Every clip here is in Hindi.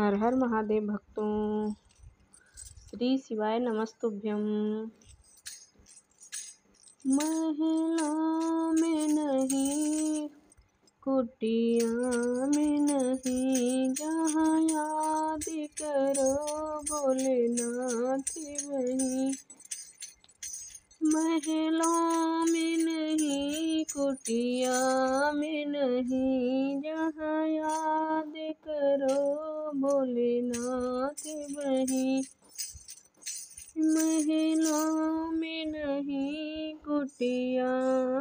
हर हर महादेव भक्तों, श्री शिवाय नमस्तुभ्यम। महलों में नहीं, कुटिया में नहीं, जहाँ याद करो भोलेनाथ वहीं। महलों में नहीं, कुटिया में नहीं, जहाँ याद करो भोलेनाथ वहीं। महलों में नहीं, कुटिया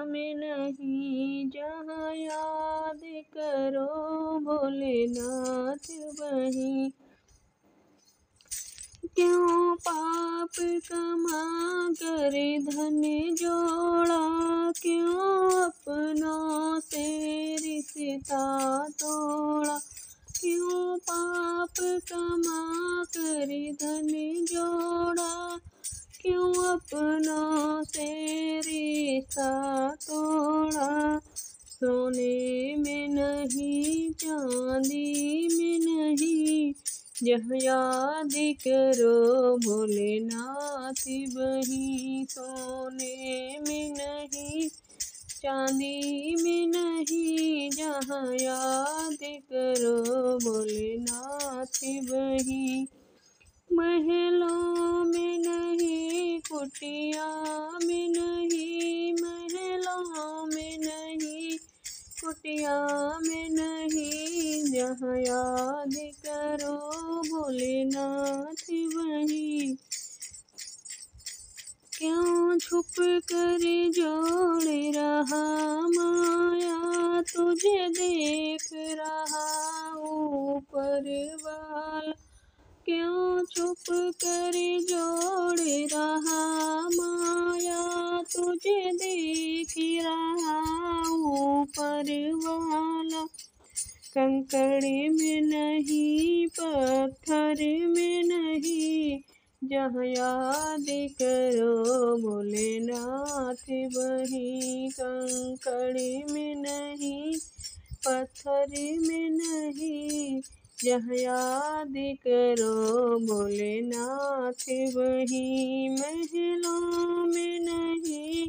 में नहीं, जहाँ याद करो भोलेनाथ वहीं। क्यों पाप कमा कर धन जोड़ा, क्यों अपनों से रिश्ता तोड़ा। क्यों पाप कमा कर धन जोड़ा, क्यों अपनों से रिश्ता तोड़ा। सोने में नहीं, चांदी में नहीं, जहाँ याद करो भोलेनाथ वहीं। सोने में नहीं, चांदी में नहीं, जहाँ याद करो भोलेनाथ वहीं। महलों में नहीं, कुटिया में नहीं, महलों में नहीं, कुटिया में नहीं, जहाँ याद करो भोलेनाथ वहीं। क्यों छुप कर जोड़ रहा माया, तुझे देख रहा ऊपर वाला। क्यों छुप कर जोड़ रहा माया, तुझे देख रहा ऊपर वाला। कंकड़ में नहीं, पत्थर में नहीं, जहाँ याद करो भोलेनाथ वहीं। कंकड़ में नहीं, पत्थर में नहीं, जहाँ याद करो भोलेनाथ वहीं। महलों में नहीं,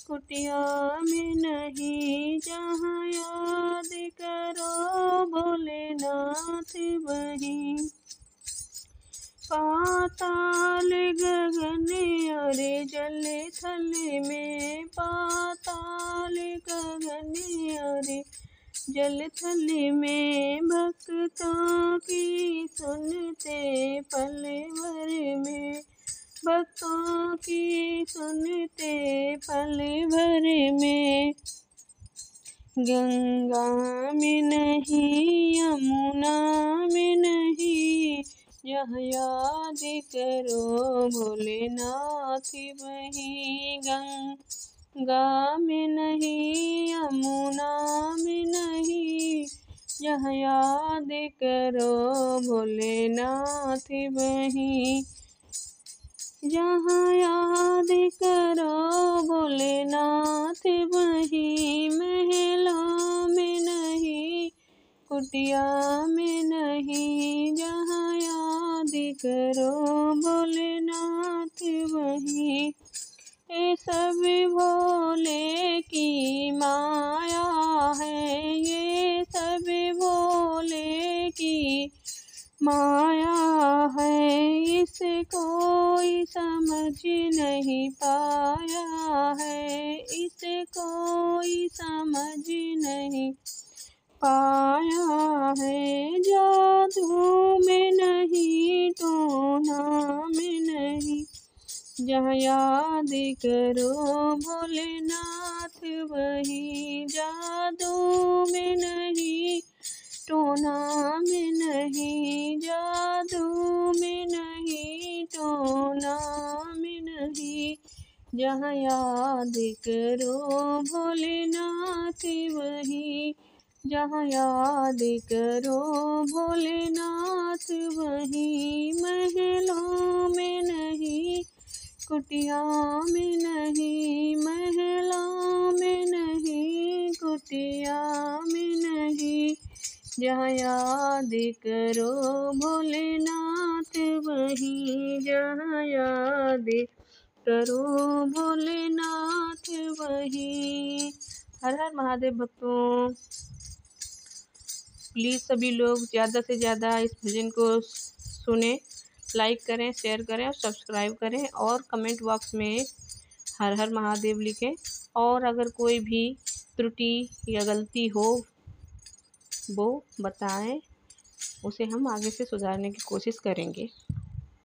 कुटिया में नहीं, जहाँ याद करो भोलेनाथ वहीं। पाताल गगन और जल थल में, पाताल गगन और जल थल में, भक्तों की सुनते पल भर में। भक्तों की सुनते पल भर में। गंगा में नहीं, यमुना में नहीं, जहाँ याद करो भोलेनाथ वहीं। गंगा में नहीं, यमुना में नहीं, जहाँ याद करो भोलेनाथ वहीं। जहाँ याद करो भोलेनाथ वहीं। महलों में नहीं, कुटिया में नहीं, जहाँ याद करो भोलेनाथ वहीं। ये सब भोले की माया है, ये सब भोले की माया है, इसे कोई समझ नहीं पाया है, इसे कोई समझ नहीं पाया है। जादू में नहीं, टोना में नहीं, जहाँ याद करो भोलेनाथ वहीं। जादू में नहीं, टोना में नहीं, जादू में नहीं, टोना में नहीं, जहाँ याद करो भोलेनाथ वहीं। जहाँ याद करो भोलेनाथ वहीं। महलों में नहीं, कुटिया में नहीं, महलों में नहीं, कुटिया में नहीं, जहाँ याद करो भोलेनाथ वहीं, जहाँ याद करो भोलेनाथ वहीं। हर हर महादेव भक्तों, प्लीज़ सभी लोग ज़्यादा से ज़्यादा इस भजन को सुने, लाइक करें, शेयर करें और सब्सक्राइब करें और कमेंट बॉक्स में हर हर महादेव लिखें। और अगर कोई भी त्रुटि या गलती हो वो बताएं, उसे हम आगे से सुधारने की कोशिश करेंगे।